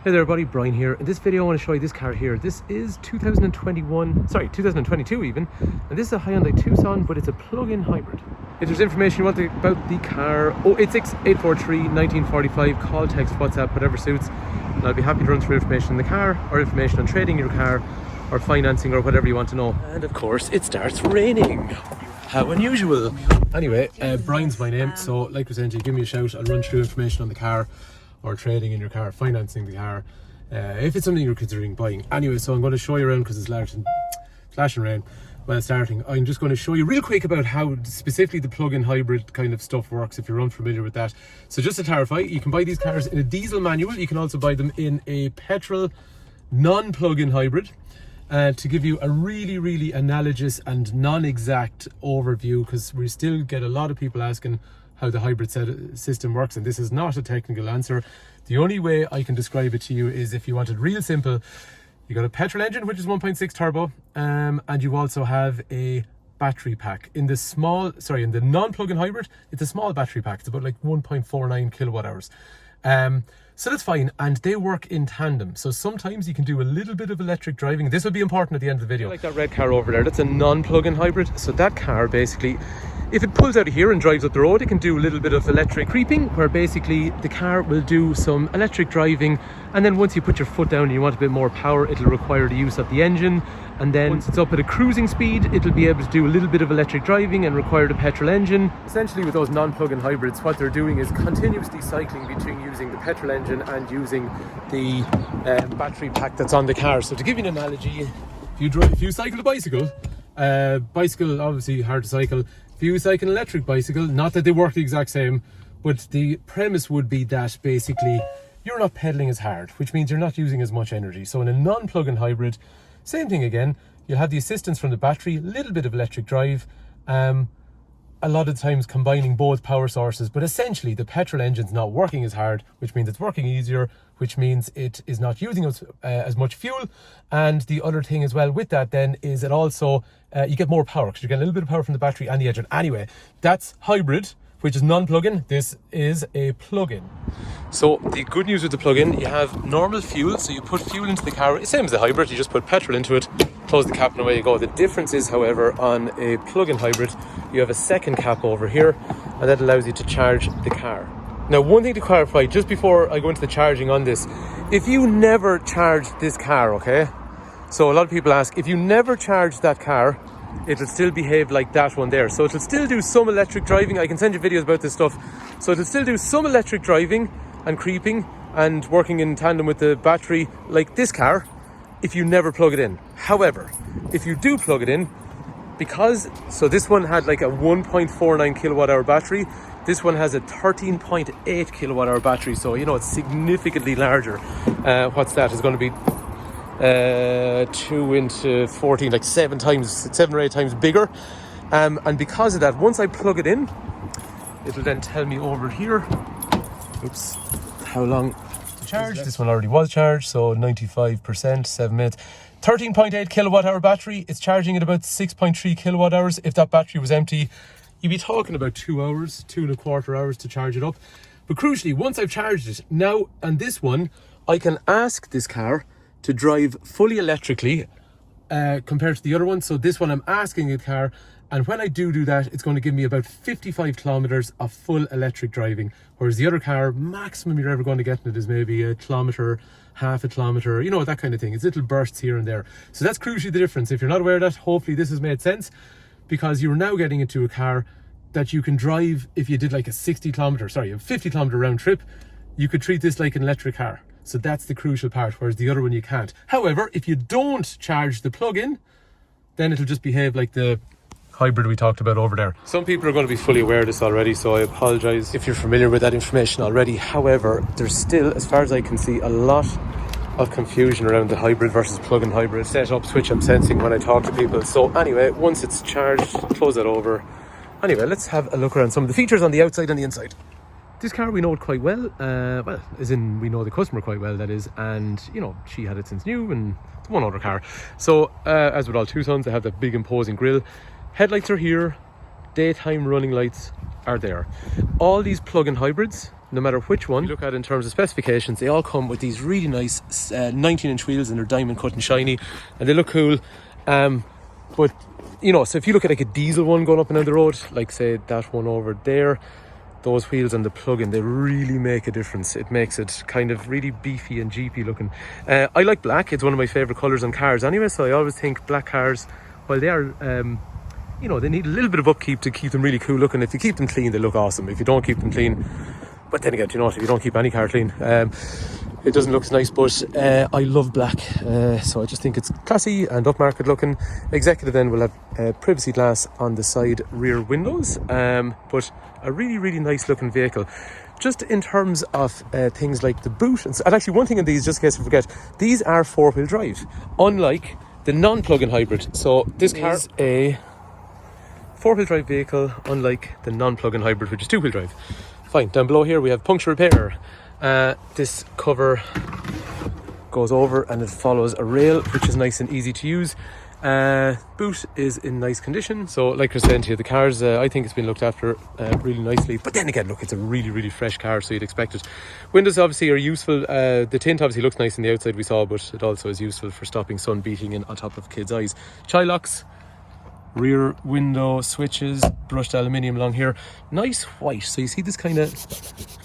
Hey there everybody, Brian here. In this video I want to show you this car here. This is 2022 even, and this is a Hyundai Tucson, but it's a plug-in hybrid. If there's information you want about the car, 086-843-1945, call, text, WhatsApp, whatever suits, and I'll be happy to run through information on the car, or information on trading your car, or financing, or whatever you want to know. And of course it starts raining. How unusual. Anyway, Brian's my name, so like I was saying to you, give me a shout. I'll run through information on the car, or trading in your car, financing the car, if it's something you're considering buying. Anyway, so I'm going to show you around because it's flashing rain while it's starting. I'm just going to show you real quick about how specifically the plug-in hybrid kind of stuff works if you're unfamiliar with that. So just to clarify, you can buy these cars in a diesel manual. You can also buy them in a petrol non-plug-in hybrid. To give you a really analogous and non-exact overview, because we still get a lot of people asking how the hybrid system works, and this is not a technical answer. The only way I can describe it to you is if you want it real simple. You got a petrol engine, which is 1.6 turbo, and you also have a battery pack. In the non-plug-in hybrid, it's a small battery pack. It's about like 1.49 kilowatt hours. So that's fine, and they work in tandem. So sometimes you can do a little bit of electric driving. This will be important at the end of the video. Like that red car over there, that's a non-plug-in hybrid. So that car basically, if it pulls out of here and drives up the road, it can do a little bit of electric creeping, where basically the car will do some electric driving, and then once you put your foot down and you want a bit more power, it'll require the use of the engine, and then once it's up at a cruising speed, it'll be able to do a little bit of electric driving and require the petrol engine. Essentially with those non-plug-in hybrids, what they're doing is continuously cycling between using the petrol engine and using the battery pack that's on the car. So to give you an analogy, if you cycle a bicycle obviously hard to cycle. If you cycle an electric bicycle, not that they work the exact same, but the premise would be that basically you're not pedaling as hard, which means you're not using as much energy. So in a non-plug-in hybrid, same thing again, you'll have the assistance from the battery, a little bit of electric drive, a lot of times combining both power sources, but essentially the petrol engine's not working as hard, which means it's working easier, which means it is not using as much fuel. And the other thing as well with that then is it also, you get more power because you get a little bit of power from the battery and the engine. Anyway, that's hybrid, which is non-plug-in. This is a plug-in. So the good news with the plug-in, you have normal fuel, so you put fuel into the car, same as the hybrid, you just put petrol into it, close the cap and away you go. The difference is, however, on a plug-in hybrid, you have a second cap over here, and that allows you to charge the car. Now, one thing to clarify, just before I go into the charging on this, if you never charge this car, okay? So a lot of people ask, if you never charge that car, it'll still behave like that one there. So it'll still do some electric driving. I can send you videos about this stuff. So it'll still do some electric driving and creeping and working in tandem with the battery like this car if you never plug it in. However, if you do plug it in, so this one had like a 1.49 kilowatt hour battery, this one has a 13.8 kilowatt hour battery, so you know it's significantly larger. What's that? It's going to be 2 into 14, like 7 or 8 times bigger. And because of that, once I plug it in, it'll then tell me over here, oops, how long to charge. This one already was charged, so 95%, 7 minutes. 13.8 kilowatt hour battery. It's charging at about 6.3 kilowatt hours. If that battery was empty, you'd be talking about 2 hours, 2.25 hours to charge it up. But crucially, once I've charged it, now on this one, I can ask this car to drive fully electrically compared to the other one. So this one I'm asking the car, and when I do that, it's going to give me about 55 kilometers of full electric driving, whereas the other car, maximum you're ever going to get in it is maybe a kilometer, half a kilometer, you know, that kind of thing. It's little bursts here and there. So that's crucially the difference. If you're not aware of that, hopefully this has made sense, because you're now getting into a car that you can drive. If you did like a 50 kilometer round trip, you could treat this like an electric car. So that's the crucial part, whereas the other one you can't. However, if you don't charge the plug-in, then it'll just behave like the hybrid we talked about over there. Some people are going to be fully aware of this already, so I apologize if you're familiar with that information already. However, there's still, as far as I can see, a lot of confusion around the hybrid versus plug-in hybrid setup, which I'm sensing when I talk to people. So anyway, once it's charged, close that over. Anyway, let's have a look around some of the features on the outside and the inside. This car, we know it quite well, as in we know the customer quite well, that is, and you know, she had it since new, and it's one other car. So as with all Tucsons, they have that big imposing grille. Headlights are here, daytime running lights are there. All these plug-in hybrids no matter which one you look at in terms of specifications, they all come with these really nice 19-inch wheels, and they're diamond cut and shiny, and they look cool. But you know, so if you look at like a diesel one going up and down the road, like say that one over there, those wheels and the plug-in, they really make a difference. It makes it kind of really beefy and jeepy looking. I like black. It's one of my favourite colours on cars anyway, so I always think black cars, while they are you know, they need a little bit of upkeep to keep them really cool looking. If you keep them clean, they look awesome. If you don't keep them clean, but then again, you know what, if you don't keep any car clean, it doesn't look as nice. But I love black, so I just think it's classy and upmarket looking. Executive then will have privacy glass on the side rear windows, but a really nice looking vehicle. Just in terms of things like the boot, and actually one thing in these, just in case I forget, these are 4-wheel drive, unlike the non-plug-in hybrid. So this car is a 4-wheel drive vehicle, unlike the non-plug-in hybrid, which is 2-wheel drive. Fine. Down below here we have puncture repair. This cover goes over and it follows a rail, which is nice and easy to use. Boot is in nice condition. So like I was saying to you, the cars, I think it's been looked after really nicely. But then again, look, it's a really fresh car, so you'd expect it. Windows obviously are useful. The tint obviously looks nice on the outside, we saw, but it also is useful for stopping sun beating in on top of kids' eyes. Child locks. Rear window switches, brushed aluminium along here, nice white. So you see this kind of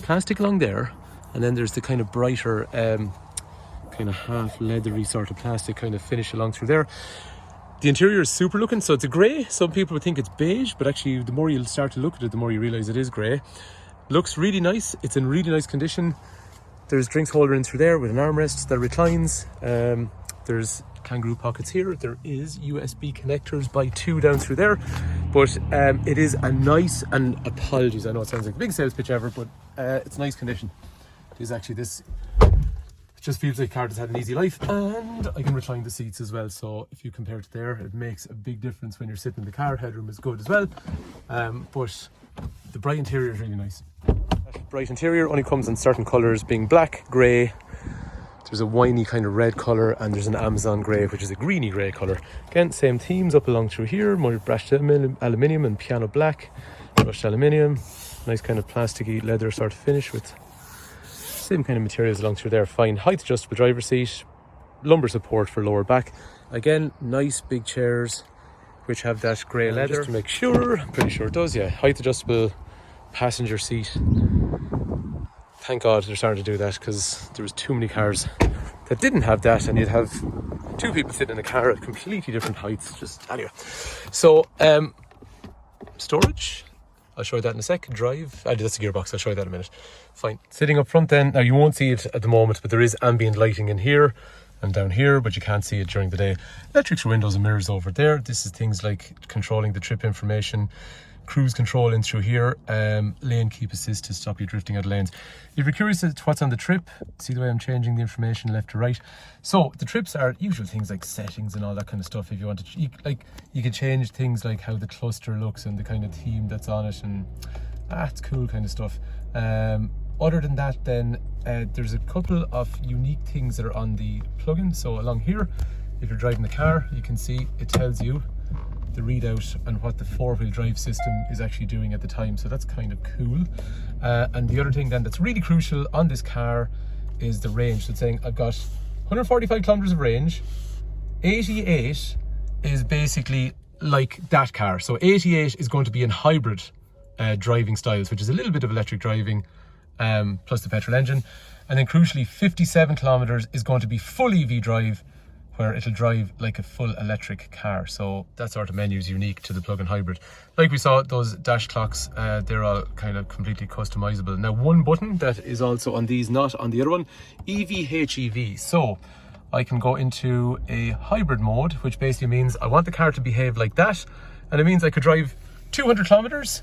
plastic along there, and then there's the kind of brighter kind of half leathery sort of plastic kind of finish along through there. The interior is super looking, so it's a grey. Some people would think it's beige, but actually the more you'll start to look at it, the more you realise it is grey. Looks really nice. It's in really nice condition. There's drinks holder in through there with an armrest that reclines. There's kangaroo pockets here. There is USB connectors by 2 down through there, but it is a nice, and apologies, I know it sounds like a big sales pitch ever, but it's nice condition. It is actually, this just feels like a car that's had an easy life, and I can recline the seats as well, so if you compare it there, it makes a big difference when you're sitting in the car. Headroom is good as well, but the bright interior is really nice. That bright interior only comes in certain colours, being black, grey, there's a winey kind of red colour, and there's an Amazon grey, which is a greeny grey colour. Again, same themes up along through here, more brushed aluminium and piano black, brushed aluminium, nice kind of plasticky leather sort of finish with same kind of materials along through there. Fine height adjustable driver's seat, lumbar support for lower back. Again, nice big chairs which have that grey leather. Just to make sure, I'm pretty sure it does, yeah. Height adjustable passenger seat. Thank God they're starting to do that, because there was too many cars that didn't have that, and you'd have 2 people sitting in a car at completely different heights. Just anyway. So storage, I'll show you that in a sec. Drive, that's a gearbox, I'll show you that in a minute. Fine. Sitting up front then, now you won't see it at the moment, but there is ambient lighting in here and down here, but you can't see it during the day. Electric windows and mirrors over there. This is things like controlling the trip information, cruise control in through here, lane keep assist to stop you drifting out of lanes. If you're curious as to what's on the trip, see the way I'm changing the information left to right. So the trips are usual things like settings and all that kind of stuff. If you want to, you can change things like how the cluster looks and the kind of theme that's on it, and it's cool kind of stuff. Other than that, then there's a couple of unique things that are on the plug-in. So along here, if you're driving the car, you can see it tells you the readout and what the 4-wheel drive system is actually doing at the time, so that's kind of cool. And the other thing then that's really crucial on this car is the range. So it's saying I've got 145 kilometers of range. 88 is basically like that car, so 88 is going to be in hybrid driving styles, which is a little bit of electric driving plus the petrol engine. And then crucially, 57 kilometers is going to be full EV drive, where it'll drive like a full electric car. So that sort of menu is unique to the plug-in hybrid. Like we saw, those dash clocks, they're all kind of completely customizable. Now, one button that is also on these, not on the other one, EV/HEV. So I can go into a hybrid mode, which basically means I want the car to behave like that, and it means I could drive 200 kilometers,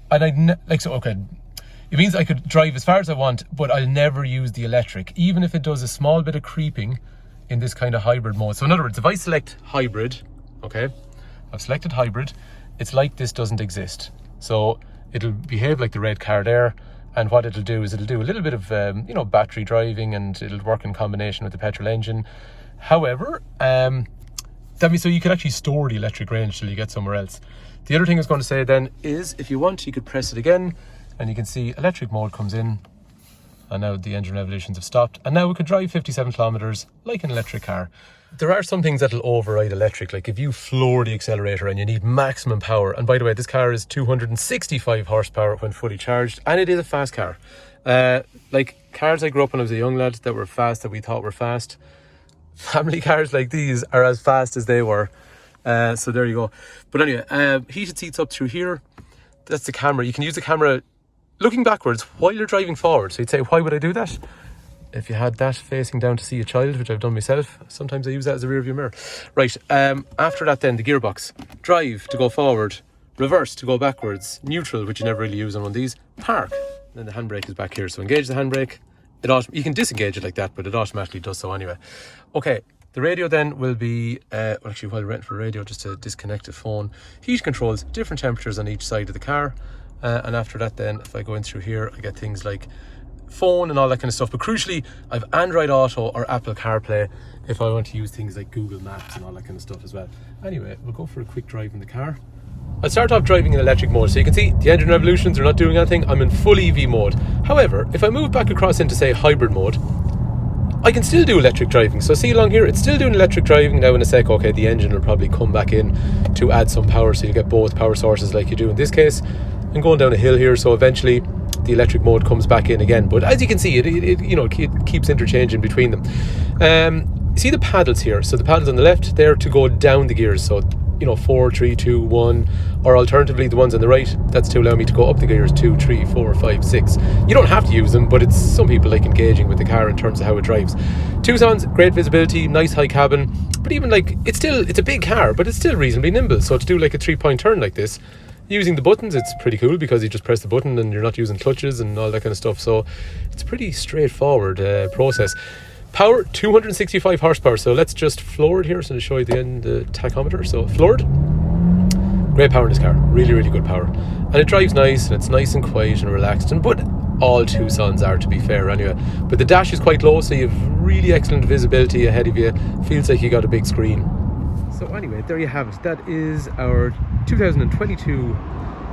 and it means I could drive as far as I want, but I'll never use the electric, even if it does a small bit of creeping in this kind of hybrid mode. So in other words, if I select hybrid, okay, I've selected hybrid, it's like this doesn't exist. So it'll behave like the red car there, and what it'll do is it'll do a little bit of battery driving, and it'll work in combination with the petrol engine. However, that means so you can actually store the electric range till you get somewhere else. The other thing I was going to say then is, if you want, you could press it again, and you can see electric mode comes in, and now the engine revolutions have stopped, and now we can drive 57 kilometers like an electric car. There are some things that'll override electric, like if you floor the accelerator and you need maximum power, and by the way, this car is 265 horsepower when fully charged, and it is a fast car. Like cars I grew up when I was a young lad that were fast, that we thought were fast, family cars like these are as fast as they were. So there you go. But anyway, heated seats up through here. That's the camera. You can use the camera looking backwards while you're driving forward. So you'd say, why would I do that? If you had that facing down to see a child, which I've done myself, sometimes I use that as a rear view mirror. Right, after that then, the gearbox. Drive to go forward, reverse to go backwards, neutral, which you never really use on one of these, park. Then the handbrake is back here. So engage the handbrake. You can disengage it like that, but it automatically does so anyway. Okay, the radio then will be, actually while renting for radio, just to disconnect the phone, heat controls, different temperatures on each side of the car. And after that then, if I go in through here, I get things like phone and all that kind of stuff, but crucially I've Android Auto or Apple CarPlay if I want to use things like Google Maps and all that kind of stuff as well. Anyway, we'll go for a quick drive in the car. I'll start off driving in electric mode, so you can see the engine revolutions are not doing anything. I'm in full EV mode. However, if I move back across into say hybrid mode, I can still do electric driving. So see along here, it's still doing electric driving. Now in a sec, okay, the engine will probably come back in to add some power, so you get both power sources like you do in this case. I'm going down a hill here, so eventually the electric mode comes back in again. But as you can see, it keeps interchanging between them. See the paddles here? So the paddles on the left, they're to go down the gears. So 4, 3, 2, 1, or alternatively the ones on the right, that's to allow me to go up the gears 2, 3, 4, 5, 6. You don't have to use them, but it's some people like engaging with the car in terms of how it drives. Tucson's great visibility, nice high cabin, but even like it's a big car, but it's still reasonably nimble. So to do like a 3-point turn like this, using the buttons, it's pretty cool because you just press the button and you're not using clutches and all that kind of stuff. So it's a pretty straightforward process. Power, 265 horsepower. So let's just floor it here so to show you the tachometer. So floored. Great power in this car. Really, really good power. And it drives nice, and it's nice and quiet and relaxed. But all Tucsons are, to be fair, anyway. But the dash is quite low, so you have really excellent visibility ahead of you. Feels like you got a big screen. So anyway, there you have it. That is our 2022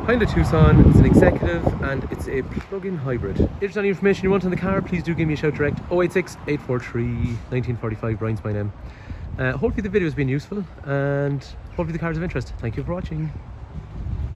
Hyundai Tucson. It's an executive and it's a plug-in hybrid. If there's any information you want on the car, please do give me a shout direct. 086 843 1945. Brian's my name. Hopefully the video has been useful, and hopefully the car's of interest. Thank you for watching.